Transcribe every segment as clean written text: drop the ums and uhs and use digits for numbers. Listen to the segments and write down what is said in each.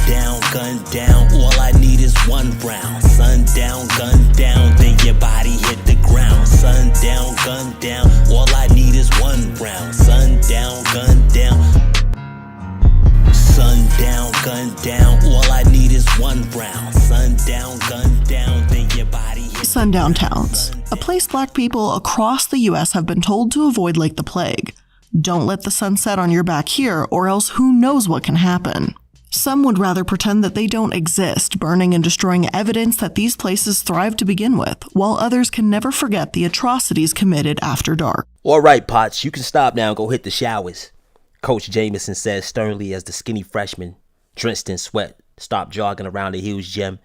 Sundown, gun down, all I need is one round. Sundown, gun down, then your body hit the ground. Sundown, gun down, all I need is one round. Sundown, gun down. Sundown, gun down, all I need is one round. Sundown, gun down, then your body hit the ground. Sundown towns, a place black people across the U.S. have been told to avoid like the plague. Don't let the sun set on your back here, or else who knows what can happen. Some would rather pretend that they don't exist, burning and destroying evidence that these places thrive to begin with, while others can never forget the atrocities committed after dark. All right, Potts, you can stop now and go hit the showers, Coach Jameson said sternly as the skinny freshman, drenched in sweat, stopped jogging around the Hughes gym,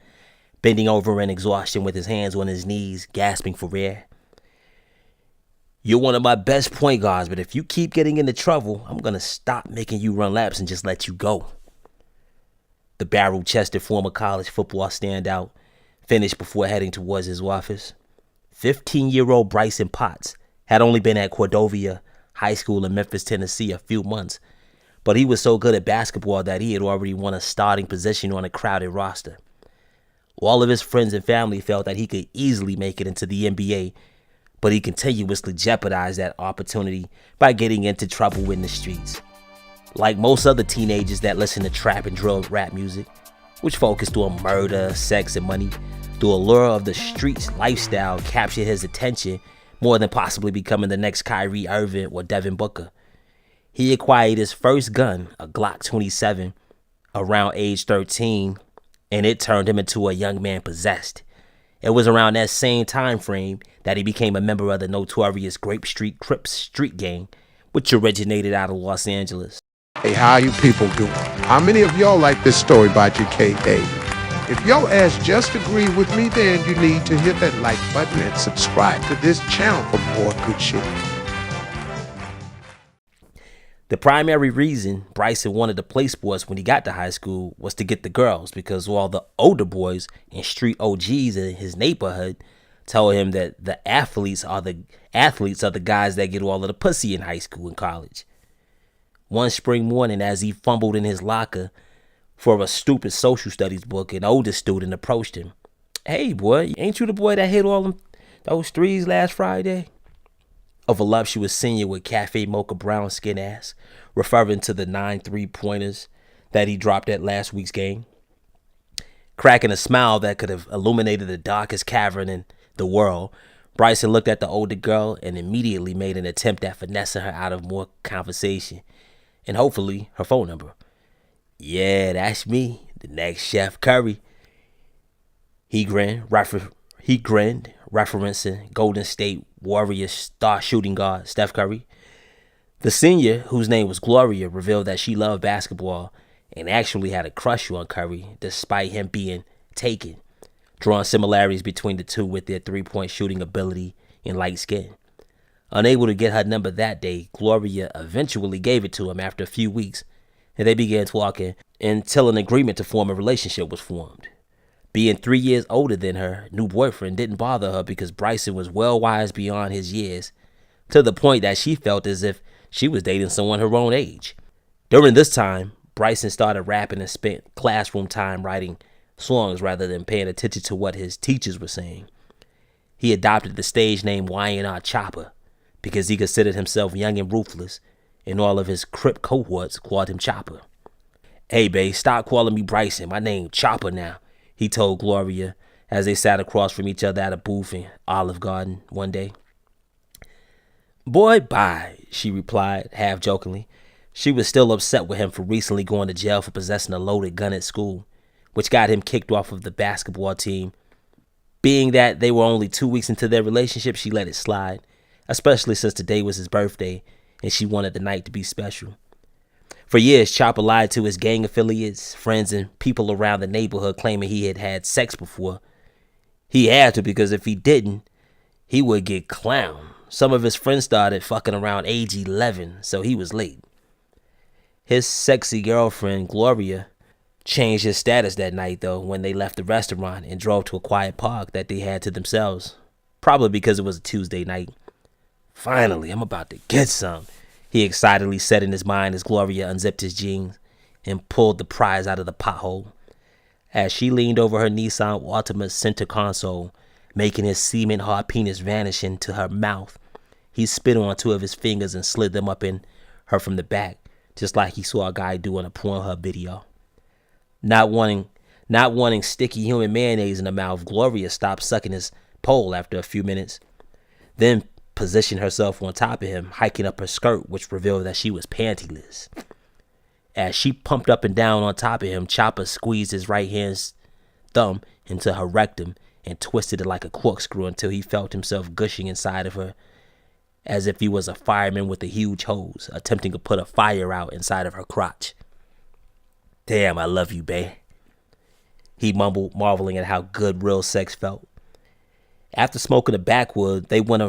bending over in exhaustion with his hands on his knees, gasping for air. You're one of my best point guards, but if you keep getting into trouble, I'm going to stop making you run laps and just let you go. The barrel-chested former college football standout finished before heading towards his office. 15-year-old Bryson Potts had only been at Cordovia High School in Memphis, Tennessee a few months, but he was so good at basketball that he had already won a starting position on a crowded roster. All of his friends and family felt that he could easily make it into the NBA, but he continuously jeopardized that opportunity by getting into trouble in the streets. Like most other teenagers that listen to trap and drill rap music, which focused on murder, sex, and money, the allure of the streets lifestyle captured his attention more than possibly becoming the next Kyrie Irving or Devin Booker. He acquired his first gun, a Glock 27, around age 13, and it turned him into a young man possessed. It was around that same time frame that he became a member of the notorious Grape Street Crips street gang, which originated out of Los Angeles. Hey, how you people doing? How many of y'all like this story by GKDavidII? If your ass just agree with me, then you need to hit that like button and subscribe to this channel for more good shit. The primary reason Bryson wanted to play sports when he got to high school was to get the girls, because all the older boys and street OGs in his neighborhood told him that the athletes are the guys that get all of the pussy in high school and college. One spring morning, as he fumbled in his locker for a stupid social studies book, an older student approached him. "Hey, boy, ain't you the boy that hit all those threes last Friday?" A voluptuous senior with cafe mocha brown skin ass, referring to the 9 3-pointers that he dropped at last week's game. Cracking a smile that could have illuminated the darkest cavern in the world, Bryson looked at the older girl and immediately made an attempt at finessing her out of more conversation, and hopefully her phone number. "Yeah, that's me, the next Chef Curry." He grinned, referencing Golden State Warriors star shooting guard Steph Curry. The senior, whose name was Gloria, revealed that she loved basketball and actually had a crush on Curry despite him being taken, drawing similarities between the two with their three-point shooting ability and light skin. Unable to get her number that day, Gloria eventually gave it to him after a few weeks, and they began talking until an agreement to form a relationship was formed. Being 3 years older than her new boyfriend didn't bother her because Bryson was well wise beyond his years, to the point that she felt as if she was dating someone her own age. During this time, Bryson started rapping and spent classroom time writing songs rather than paying attention to what his teachers were saying. He adopted the stage name NLE Choppa because he considered himself young and ruthless, and all of his Crip cohorts called him Choppa. "Hey, babe, stop calling me Bryson. My name Choppa now," he told Gloria as they sat across from each other at a booth in Olive Garden one day. "Boy, bye," she replied, half jokingly. She was still upset with him for recently going to jail for possessing a loaded gun at school, which got him kicked off of the basketball team. Being that they were only 2 weeks into their relationship, she let it slide, especially since today was his birthday and she wanted the night to be special. For years, Choppa lied to his gang affiliates, friends, and people around the neighborhood, claiming he had had sex before. He had to, because if he didn't, he would get clowned. Some of his friends started fucking around age 11, so he was late. His sexy girlfriend, Gloria, changed his status that night, though, when they left the restaurant and drove to a quiet park that they had to themselves, probably because it was a Tuesday night. "Finally, I'm about to get some," he excitedly said in his mind as Gloria unzipped his jeans, and pulled the prize out of the pothole. As she leaned over her Nissan Altima center console, making his semen-hard penis vanish into her mouth, he spit on 2 of his fingers and slid them up in her from the back, just like he saw a guy do in a Pornhub video. Not wanting sticky human mayonnaise in the mouth, Gloria stopped sucking his pole after a few minutes, then positioned herself on top of him, hiking up her skirt, which revealed that she was pantyless. As she pumped up and down on top of him, Choppa squeezed his right hand's thumb into her rectum and twisted it like a corkscrew until he felt himself gushing inside of her, as if he was a fireman with a huge hose, attempting to put a fire out inside of her crotch. "Damn, I love you, bae," he mumbled, marveling at how good real sex felt. After smoking a backwood, they went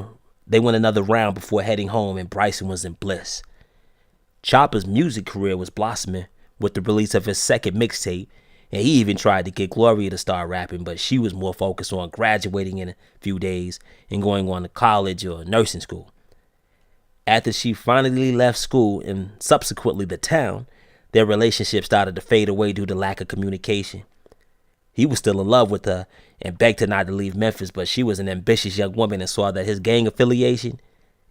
another round before heading home, and Bryson was in bliss. Choppa's music career was blossoming with the release of his second mixtape, and he even tried to get Gloria to start rapping, but she was more focused on graduating in a few days and going on to college or nursing school. After she finally left school and subsequently the town, their relationship started to fade away due to lack of communication. He was still in love with her and begged her not to leave Memphis, but she was an ambitious young woman and saw that his gang affiliation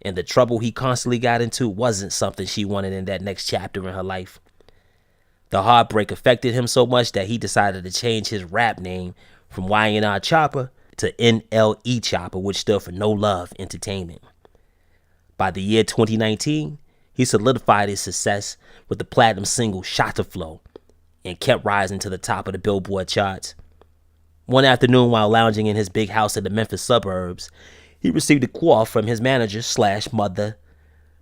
and the trouble he constantly got into wasn't something she wanted in that next chapter in her life. The heartbreak affected him so much that he decided to change his rap name from NLE Choppa to NLE Choppa, which stood for No Love Entertainment. By the year 2019, he solidified his success with the platinum single Shot to Flow and kept rising to the top of the Billboard charts. One afternoon, while lounging in his big house in the Memphis suburbs, he received a call from his manager/mother,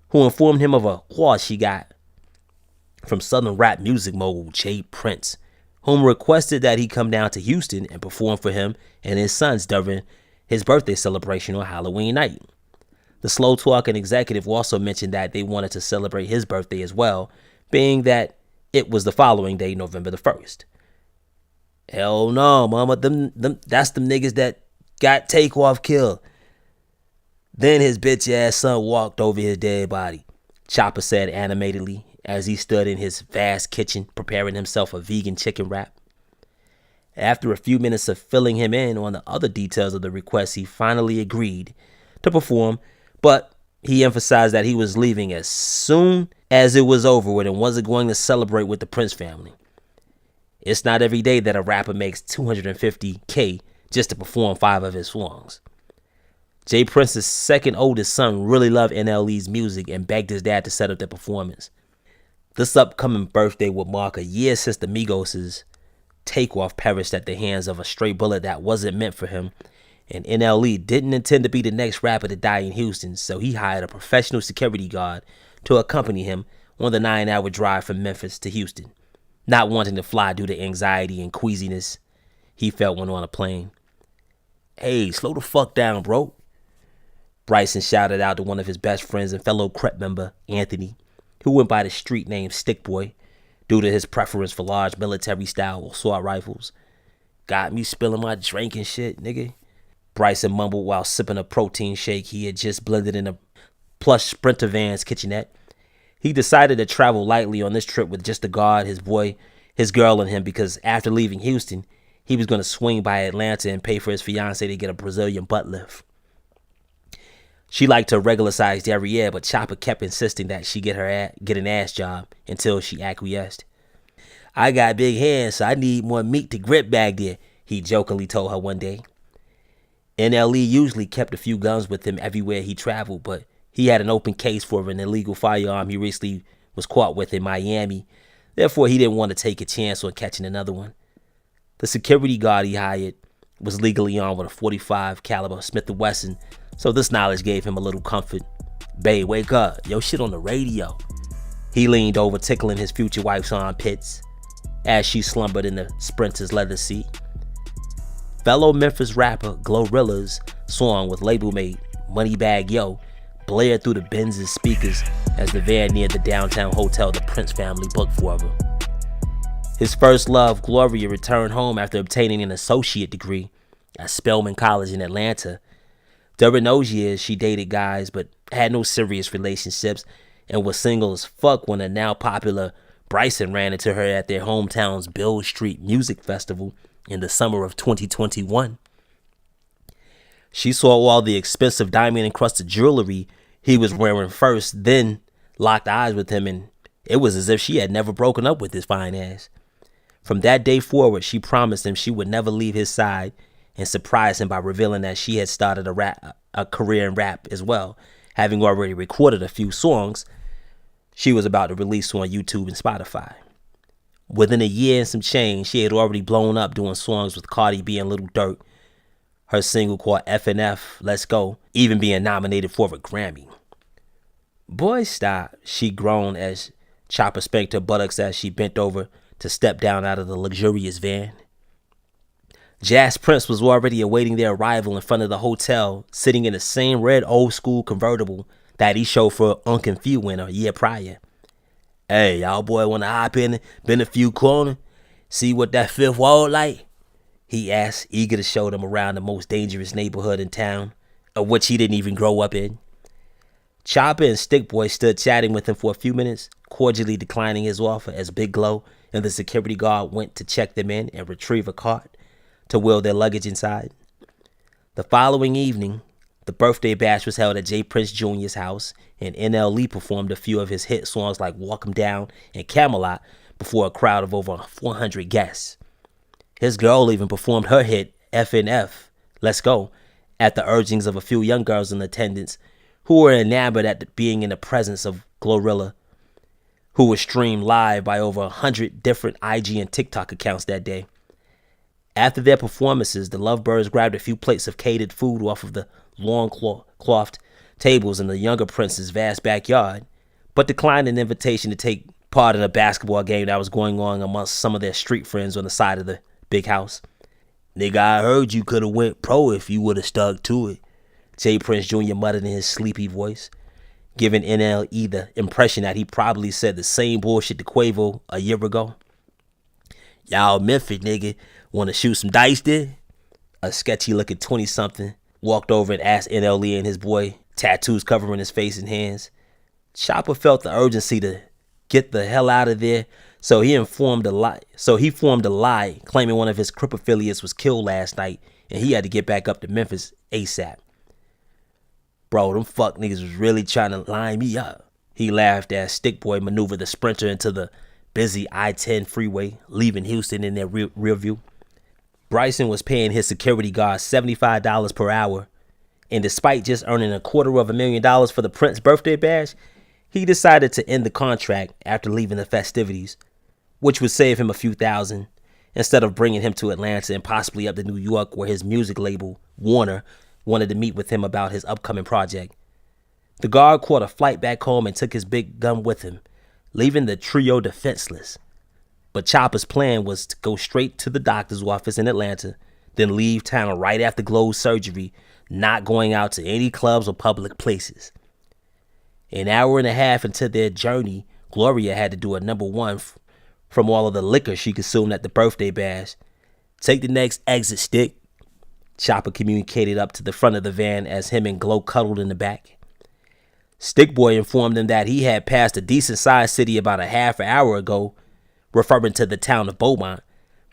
who informed him of a call she got from Southern rap music mogul Jay Prince, whom requested that he come down to Houston and perform for him and his sons during his birthday celebration on Halloween night. The slow talking executive also mentioned that they wanted to celebrate his birthday as well, being that it was the following day, November the 1st. "Hell no, mama, that's them niggas that got Takeoff killed." Then his bitch ass son walked over his dead body, Choppa said animatedly as he stood in his vast kitchen preparing himself a vegan chicken wrap. After a few minutes of filling him in on the other details of the request, he finally agreed to perform, but he emphasized that he was leaving as soon as it was over with and wasn't going to celebrate with the Prince family. It's not every day that a rapper makes $250K just to perform 5 of his songs. Jay Prince's second oldest son really loved NLE's music and begged his dad to set up their performance. This upcoming birthday would mark a year since the Migos' Takeoff perished at the hands of a stray bullet that wasn't meant for him, and NLE didn't intend to be the next rapper to die in Houston, so he hired a professional security guard to accompany him on the 9-hour drive from Memphis to Houston, not wanting to fly due to anxiety and queasiness he felt when on a plane. "Hey, slow the fuck down, bro," Bryson shouted out to one of his best friends and fellow Crep member, Anthony, who went by the street name Stick Boy due to his preference for large military-style assault rifles. "Got me spilling my drink and shit, nigga," Bryson mumbled while sipping a protein shake he had just blended in a plush Sprinter van's kitchenette. He decided to travel lightly on this trip with just the guard, his boy, his girl, and him because after leaving Houston, he was going to swing by Atlanta and pay for his fiancée to get a Brazilian butt lift. She liked her regular-sized derriere, but Choppa kept insisting that she get an ass job until she acquiesced. "I got big hands, so I need more meat to grip back there," he jokingly told her one day. NLE usually kept a few guns with him everywhere he traveled, but he had an open case for an illegal firearm he recently was caught with in Miami. Therefore, he didn't want to take a chance on catching another one. The security guard he hired was legally armed with a .45 caliber Smith & Wesson, so this knowledge gave him a little comfort. "Babe, wake up. Yo, shit on the radio." He leaned over, tickling his future wife's armpits as she slumbered in the Sprinter's leather seat. Fellow Memphis rapper Glorilla's song with label mate Moneybag Yo blared through the Benz's speakers as the van neared the downtown hotel the Prince family booked for him. His first love, Gloria, returned home after obtaining an associate degree at Spelman College in Atlanta. During those years, she dated guys but had no serious relationships and was single as fuck when a now popular Bryson ran into her at their hometown's Bill Street Music Festival in the summer of 2021. She saw all the expensive diamond-encrusted jewelry he was wearing first, then locked eyes with him, and it was as if she had never broken up with his fine ass. From that day forward, she promised him she would never leave his side and surprised him by revealing that she had started a career in rap as well, having already recorded a few songs she was about to release on YouTube and Spotify. Within a year and some change, she had already blown up doing songs with Cardi B and Lil Durk, her single called F&F, Let's Go, even being nominated for a Grammy. Boy, stop, she groaned as Choppa spanked her buttocks as she bent over to step down out of the luxurious van. Jazz Prince was already awaiting their arrival in front of the hotel, sitting in the same red old-school convertible that he chauffeured Uncle Few in a year prior. Hey, y'all boy want to hop in, bend a few corners, see what that fifth wall like? He asked, eager to show them around the most dangerous neighborhood in town, of which he didn't even grow up in. Choppa and Stick Boy stood chatting with him for a few minutes, cordially declining his offer as Big Glow and the security guard went to check them in and retrieve a cart to wheel their luggage inside. The following evening, the birthday bash was held at J. Prince Jr.'s house, and NLE performed a few of his hit songs like Walk 'Em Down and Camelot before a crowd of over 400 guests. His girl even performed her hit, F&F, Let's Go, at the urgings of a few young girls in attendance who were enamored at being in the presence of Glorilla, who was streamed live by over 100 different IG and TikTok accounts that day. After their performances, the Lovebirds grabbed a few plates of catered food off of the long-clothed tables in the younger prince's vast backyard, but declined an invitation to take part in a basketball game that was going on amongst some of their street friends on the side of the big house. Nigga, I heard you could have went pro if you would have stuck to it, J. Prince Jr. muttered in his sleepy voice, giving NLE the impression that he probably said the same bullshit to Quavo a year ago. Y'all Memphis nigga want to shoot some dice there? A sketchy-looking 20-something walked over and asked NLE and his boy, tattoos covering his face and hands. Choppa felt the urgency to get the hell out of there, so he formed a lie, claiming one of his Crip affiliates was killed last night and he had to get back up to Memphis ASAP. Bro, them fuck niggas was really trying to line me up. He laughed as Stick Boy maneuvered the Sprinter into the busy I-10 freeway, leaving Houston in their rear view. Bryson was paying his security guard $75 per hour, and despite just earning $250,000 for the Prince birthday bash, he decided to end the contract after leaving the festivities, which would save him a few thousand, instead of bringing him to Atlanta and possibly up to New York, where his music label, Warner, wanted to meet with him about his upcoming project. The guard caught a flight back home and took his big gun with him, leaving the trio defenseless. But Choppa's plan was to go straight to the doctor's office in Atlanta, then leave town right after Glow's surgery, not going out to any clubs or public places. An hour and a half into their journey, Gloria had to do a number one from all of the liquor she consumed at the birthday bash. Take the next exit, Stick. Choppa communicated up to the front of the van as him and Glow cuddled in the back. Stick Boy informed him that he had passed a decent-sized city about a half an hour ago, referring to the town of Beaumont,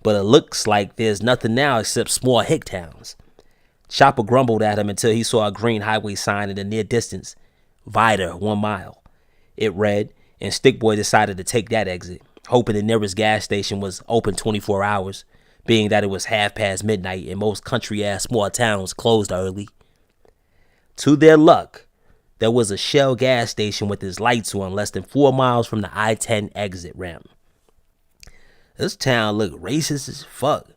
but it looks like there's nothing now except small hick towns. Choppa grumbled at him until he saw a green highway sign in the near distance, Vida 1 mile. It read, and Stick Boy decided to take that exit, hoping the nearest gas station was open 24 hours, being that it was midnight and most country-ass small towns closed early. To their luck, there was a Shell gas station with its lights on less than 4 miles from the I-10 exit ramp. This town looked racist as fuck,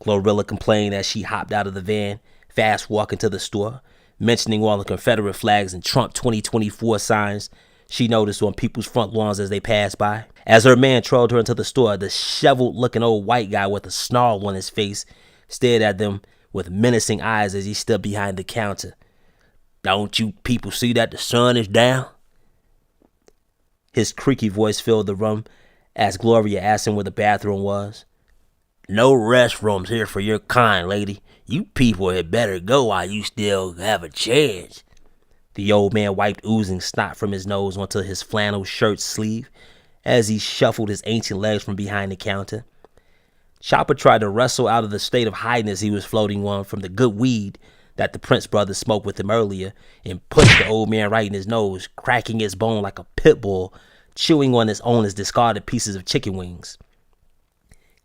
Glorilla complained as she hopped out of the van, fast walking to the store, mentioning all the Confederate flags and Trump 2024 signs she noticed on people's front lawns as they passed by. As her man trailed her into the store, the disheveled-looking old white guy with a snarl on his face stared at them with menacing eyes as he stood behind the counter. Don't you people see that the sun is down? His creaky voice filled the room as Gloria asked him where the bathroom was. No restrooms here for your kind, lady. You people had better go while you still have a chance. The old man wiped oozing snot from his nose onto his flannel shirt sleeve as he shuffled his ancient legs from behind the counter. Choppa tried to wrestle out of the state of highness he was floating on from the good weed that the Prince brothers smoked with him earlier, and punched the old man right in his nose, cracking his bone like a pit bull, chewing on his owner's discarded pieces of chicken wings.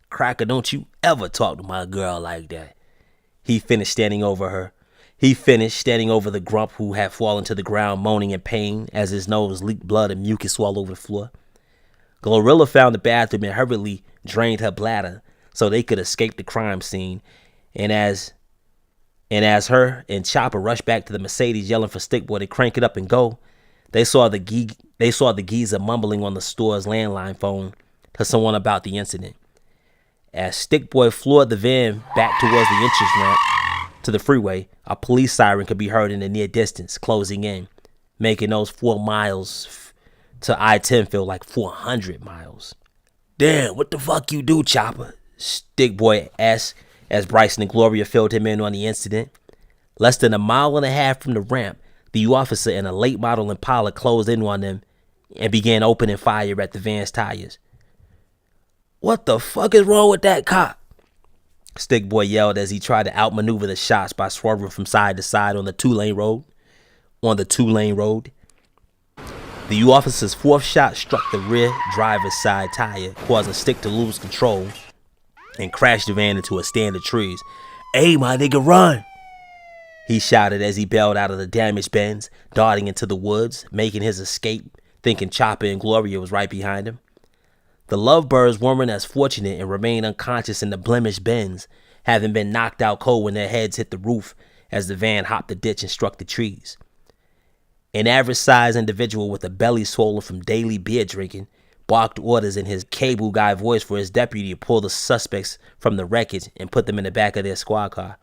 "Cracker, don't you ever talk to my girl like that." He finished standing over the grump who had fallen to the ground moaning in pain as his nose leaked blood and mucus all over the floor. Glorilla found the bathroom and hurriedly drained her bladder so they could escape the crime scene, and as her and Choppa rushed back to the Mercedes yelling for Stickboy to crank it up and go, they saw the geezer mumbling on the store's landline phone to someone about the incident. As Stickboy floored the van back towards the entrance ramp to the freeway, a police siren could be heard in the near distance, closing in, making those 4 miles to I-10 feel like 400 miles. "Damn, what the fuck you do, Choppa?" Stickboy asked as Bryson and Gloria filled him in on the incident. Less than 1.5 miles from the ramp, the officer and a late model Impala closed in on them and began opening fire at the van's tires. "What the fuck is wrong with that cop?" Stickboy yelled as he tried to outmaneuver the shots by swerving from side to side on the two-lane road. The officer's 4th shot struck the rear driver's side tire, causing Stick to lose control and crash the van into a stand of trees. "Hey, my nigga, run!" he shouted as he bailed out of the damaged Benz, darting into the woods, making his escape, thinking Choppa and Gloria was right behind him. The lovebirds weren't as fortunate and remained unconscious in the blemished Benz, having been knocked out cold when their heads hit the roof as the van hopped the ditch and struck the trees. An average-sized individual with a belly swollen from daily beer drinking barked orders in his cable guy voice for his deputy to pull the suspects from the wreckage and put them in the back of their squad car.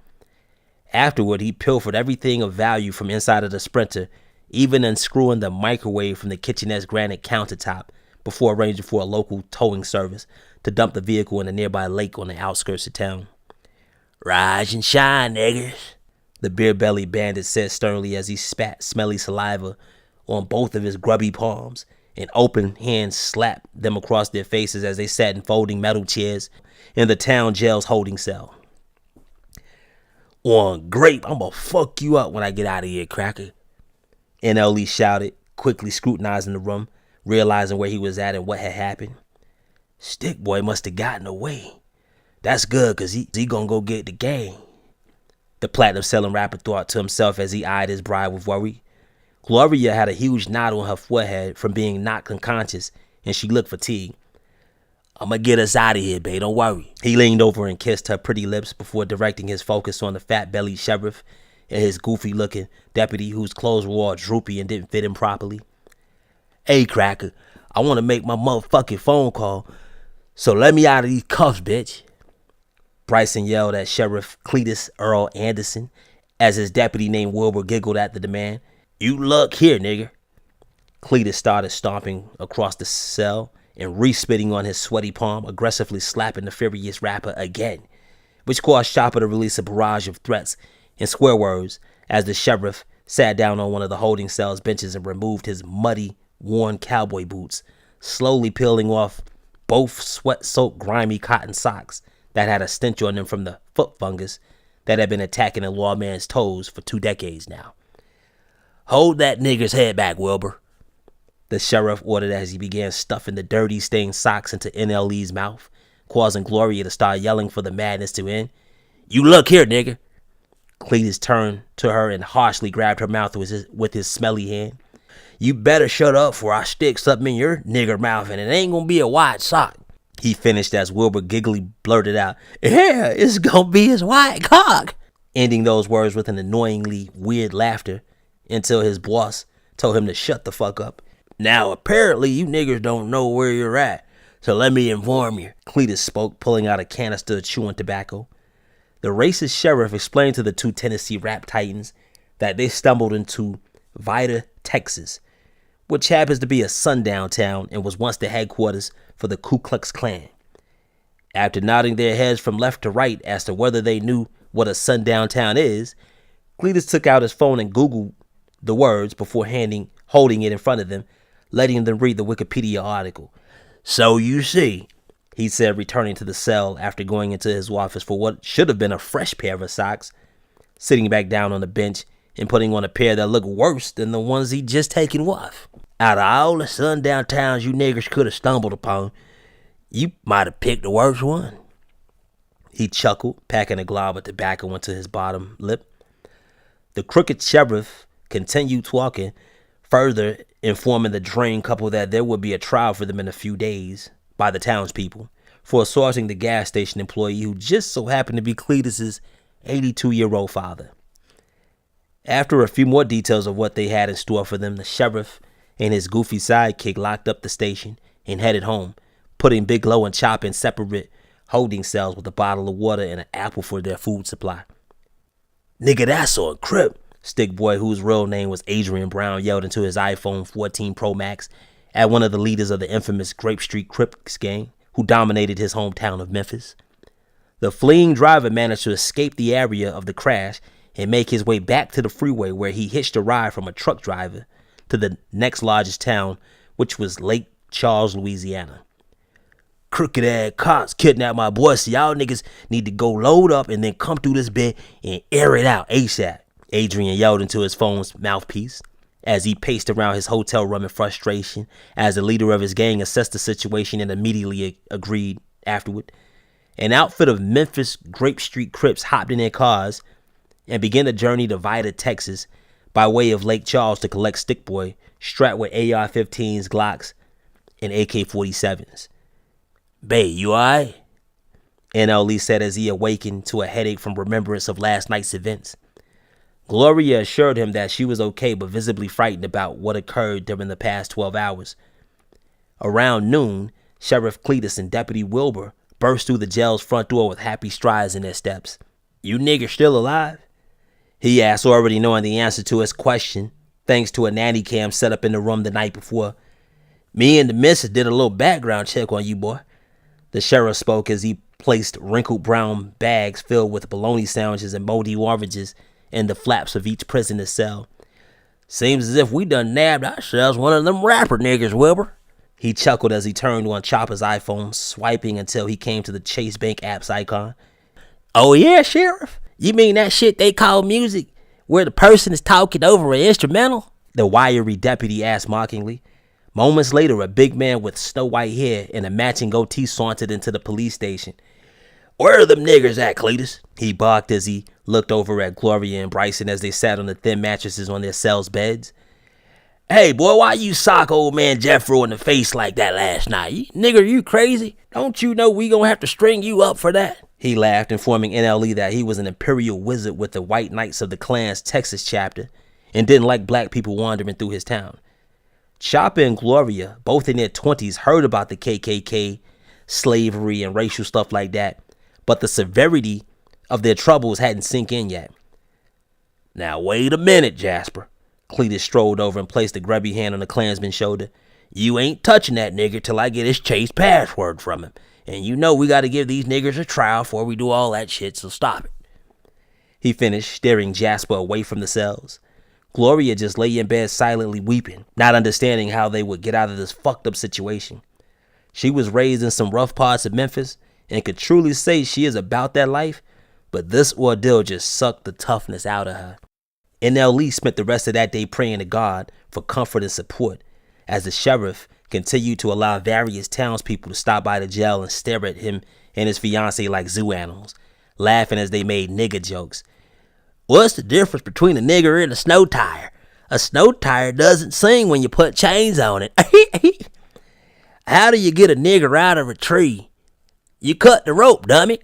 Afterward, he pilfered everything of value from inside of the Sprinter, even unscrewing the microwave from the kitchenette's granite countertop, before arranging for a local towing service to dump the vehicle in a nearby lake on the outskirts of town. "Rise and shine, niggers," the beer-bellied bandit said sternly as he spat smelly saliva on both of his grubby palms, and open hands slapped them across their faces as they sat in folding metal chairs in the town jail's holding cell. "On grape, I'm gonna fuck you up when I get out of here, Cracker," NLE shouted, quickly scrutinizing the room, realizing where he was at and what had happened. "Stickboy must have gotten away. That's good, cause he gonna go get the gang," the platinum-selling rapper thought to himself as he eyed his bride with worry. Gloria had a huge knot on her forehead from being knocked unconscious, and she looked fatigued. "I'ma get us out of here, babe, don't worry." He leaned over and kissed her pretty lips before directing his focus on the fat-bellied sheriff and his goofy-looking deputy whose clothes were all droopy and didn't fit him properly. "Hey, Cracker, I want to make my motherfucking phone call, so let me out of these cuffs, bitch," Bryson yelled at Sheriff Cletus Earl Anderson as his deputy named Wilbur giggled at the demand. "You look here, nigger." Cletus started stomping across the cell and re-spitting on his sweaty palm, aggressively slapping the furious rapper again, which caused Choppa to release a barrage of threats and swear words as the sheriff sat down on one of the holding cell's benches and removed his muddy, worn cowboy boots, slowly peeling off both sweat-soaked, grimy cotton socks that had a stench on them from the foot fungus that had been attacking the lawman's toes for 2 decades now. "Hold that nigger's head back, Wilbur," the sheriff ordered as he began stuffing the dirty, stained socks into NLE's mouth, causing Gloria to start yelling for the madness to end. "You look here, nigger." Cletus turned to her and harshly grabbed her mouth with his smelly hand. "You better shut up before I stick something in your nigger mouth, and it ain't gonna be a white sock," he finished as Wilbur giggly blurted out, "Yeah, it's gonna be his white cock," ending those words with an annoyingly weird laughter until his boss told him to shut the fuck up. "Now, apparently you niggers don't know where you're at, so let me inform you," Cletus spoke, pulling out a canister of chewing tobacco. The racist sheriff explained to the 2 Tennessee rap titans that they stumbled into Vida, Texas, which happens to be a sundown town and was once the headquarters for the Ku Klux Klan. After nodding their heads from left to right as to whether they knew what a sundown town is, Cletus took out his phone and Googled the words before holding it in front of them, letting them read the Wikipedia article. "So you see," he said, returning to the cell after going into his office for what should have been a fresh pair of socks, sitting back down on the bench and putting on a pair that looked worse than the ones he'd just taken off. "Out of all the sundown towns you niggers could have stumbled upon, you might have picked the worst one." He chuckled, packing a glob of tobacco into his bottom lip. The crooked sheriff continued talking, further informing the drain couple that there would be a trial for them in a few days by the townspeople for assaulting the gas station employee who just so happened to be Cletus's 82-year-old father. After a few more details of what they had in store for them, the sheriff and his goofy sidekick locked up the station and headed home, putting Big Low and Choppa in separate holding cells with a bottle of water and an apple for their food supply. "Nigga, that's on Crip," Stick Boy, whose real name was Adrian Brown, yelled into his iPhone 14 Pro Max at one of the leaders of the infamous Grape Street Crips gang, who dominated his hometown of Memphis. The fleeing driver managed to escape the area of the crash and make his way back to the freeway, where he hitched a ride from a truck driver to the next largest town, which was Lake Charles, Louisiana. "Crooked ass cops kidnapped my boy, so y'all niggas need to go load up and then come through this bit and air it out ASAP," Adrian yelled into his phone's mouthpiece as he paced around his hotel room in frustration as the leader of his gang assessed the situation and immediately agreed afterward. An outfit of Memphis Grape Street Crips hopped in their cars and began a journey to Vida, Texas, by way of Lake Charles to collect Stick Boy, strapped with AR-15s, Glocks, and AK-47s. "Bae, you alright?" NLE said as he awakened to a headache from remembrance of last night's events. Gloria assured him that she was okay, but visibly frightened about what occurred during the past 12 hours. Around noon, Sheriff Cletus and Deputy Wilbur burst through the jail's front door with happy strides in their steps. "You niggers still alive?" he asked, already knowing the answer to his question, thanks to a nanny cam set up in the room the night before. "Me and the missus did a little background check on you, boy," the sheriff spoke as he placed wrinkled brown bags filled with bologna sandwiches and moldy oranges in the flaps of each prisoner's cell. "Seems as if we done nabbed ourselves one of them rapper niggers, Wilbur." He chuckled as he turned on Choppa's iPhone, swiping until he came to the Chase Bank app's icon. "Oh yeah, Sheriff? You mean that shit they call music, where the person is talking over an instrumental?" the wiry deputy asked mockingly. Moments later, a big man with snow-white hair and a matching goatee sauntered into the police station. "Where are them niggers at, Cletus?" he barked as he looked over at Gloria and Bryson as they sat on the thin mattresses on their cells' beds. "Hey, boy, why you sock old man Jeffro in the face like that last night? Nigger, you crazy? Don't you know we gonna have to string you up for that?" He laughed, informing NLE that he was an imperial wizard with the White Knights of the Klan's Texas chapter and didn't like black people wandering through his town. Choppa and Gloria, both in their 20s, heard about the KKK, slavery, and racial stuff like that, but the severity of their troubles hadn't sunk in yet. "Now wait a minute, Jasper." Cletus strolled over and placed a grubby hand on the Klansman's shoulder. "You ain't touching that nigger till I get his Chase password from him. And you know we gotta give these niggers a trial before we do all that shit, so stop it." He finished, steering Jasper away from the cells. Gloria just lay in bed silently weeping, not understanding how they would get out of this fucked up situation. She was raised in some rough parts of Memphis and could truly say she is about that life, but this ordeal just sucked the toughness out of her. NLE spent the rest of that day praying to God for comfort and support as the sheriff continued to allow various townspeople to stop by the jail and stare at him and his fiancée like zoo animals, laughing as they made nigger jokes. "What's the difference between a nigger and a snow tire? A snow tire doesn't sing when you put chains on it." "How do you get a nigger out of a tree? You cut the rope, dummy."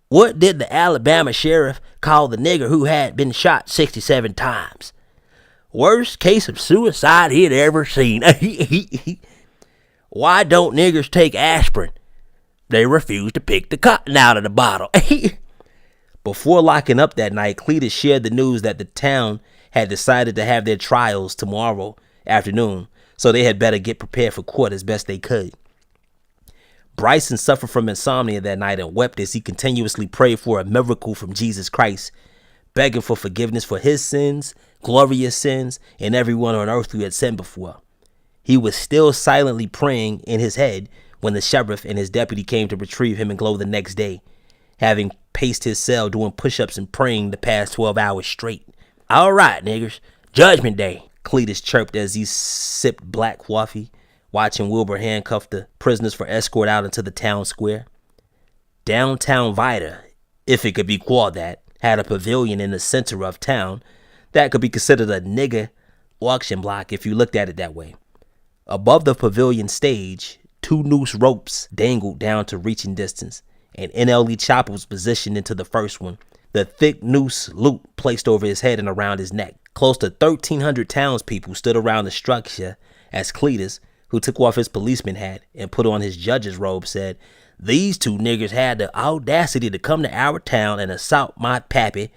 "What did the Alabama sheriff call the nigger who had been shot 67 times? Worst case of suicide he'd ever seen." "Why don't niggers take aspirin? They refuse to pick the cotton out of the bottle." Before locking up that night, Cletus shared the news that the town had decided to have their trials tomorrow afternoon, so they had better get prepared for court as best they could. Bryson suffered from insomnia that night and wept as he continuously prayed for a miracle from Jesus Christ, begging for forgiveness for his sins, Gloria's sins, and everyone on earth who had sinned before. He was still silently praying in his head when the sheriff and his deputy came to retrieve him in Glow the next day, having paced his cell doing push-ups and praying the past 12 hours straight. All right, niggers, Judgment Day, Cletus chirped as he sipped black coffee, watching Wilbur handcuff the prisoners for escort out into the town square. Downtown Vida, if it could be called that, had a pavilion in the center of town that could be considered a nigger auction block if you looked at it that way. Above the pavilion stage, 2 noose ropes dangled down to reaching distance, and NLE Choppa was positioned into the first one, the thick noose loop placed over his head and around his neck. Close to 1,300 townspeople stood around the structure as Cletus, who took off his policeman hat and put on his judge's robe, said, "These 2 niggers had the audacity to come to our town and assault my pappy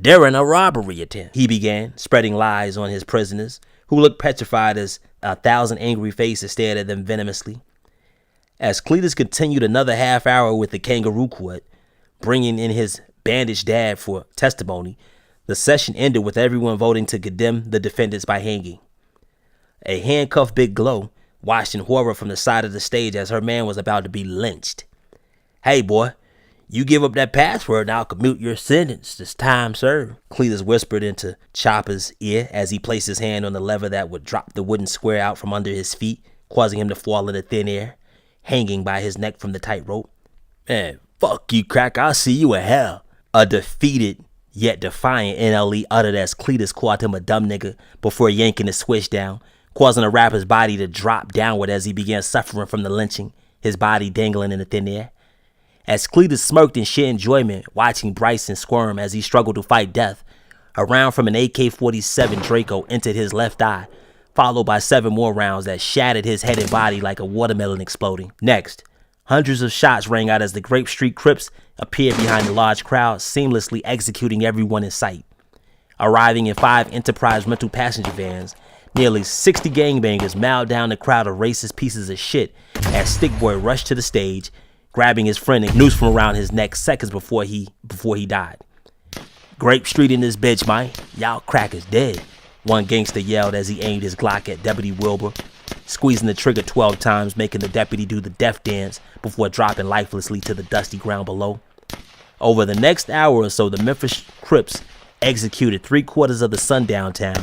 during a robbery attempt." He began, spreading lies on his prisoners, who looked petrified as 1,000 angry faces stared at them venomously. As Cletus continued another half hour with the kangaroo court, bringing in his bandaged dad for testimony, the session ended with everyone voting to condemn the defendants by hanging. A handcuffed Big Glow watched in horror from the side of the stage as her man was about to be lynched. "Hey, boy, you give up that password and I'll commute your sentence. It's time served," Cletus whispered into Choppa's ear as he placed his hand on the lever that would drop the wooden square out from under his feet, causing him to fall into thin air, hanging by his neck from the tightrope. "Man, fuck you, crack. I'll see you in hell," a defeated yet defiant NLE uttered as Cletus called him a dumb nigga before yanking the switch down, causing the rapper's body to drop downward as he began suffering from the lynching, his body dangling in the thin air. As Cletus smirked in sheer enjoyment, watching Bryson squirm as he struggled to fight death, a round from an AK-47 Draco entered his left eye, followed by 7 more rounds that shattered his head and body like a watermelon exploding. Next, hundreds of shots rang out as the Grape Street Crips appeared behind the large crowd, seamlessly executing everyone in sight. Arriving in 5 Enterprise rental passenger vans, nearly 60 gangbangers mowed down the crowd of racist pieces of shit as Stick Boy rushed to the stage, grabbing his friend and noose from around his neck seconds before he died. "Grape Street in this bitch, man. Y'all crackers dead," one gangster yelled as he aimed his Glock at Deputy Wilbur, squeezing the trigger 12 times, making the deputy do the death dance before dropping lifelessly to the dusty ground below. Over the next hour or so, the Memphis Crips executed 3/4 of the Sundown town,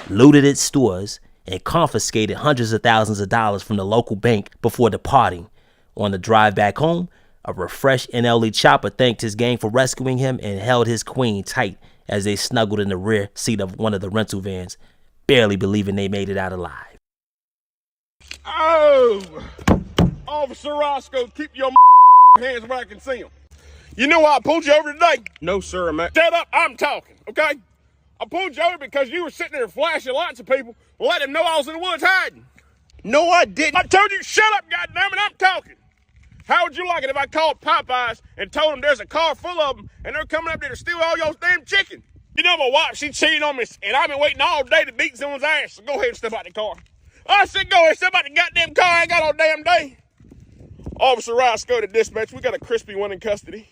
looted its stores, and confiscated hundreds of thousands of dollars from the local bank before departing. On the drive back home, a refreshed NLE Choppa thanked his gang for rescuing him and held his queen tight as they snuggled in the rear seat of one of the rental vans, barely believing they made it out alive. "Oh, Officer Roscoe, keep your hands where I can see them. You know why I pulled you over today?" "No, sir, I'm Shut up, I'm talking, okay? I pulled you over because you were sitting there flashing lights at people and let them know I was in the woods hiding." "No, I didn't." "I told you shut up, goddammit, I'm talking. How would you like it if I called Popeyes and told them there's a car full of them and they're coming up there to steal all your damn chicken? You know my wife, she cheated on me and I've been waiting all day to beat someone's ass, so go ahead and step out the car." "I said go ahead and step out the goddamn car, I ain't got all damn day." "Officer Roscoe to dispatch, we got a crispy one in custody."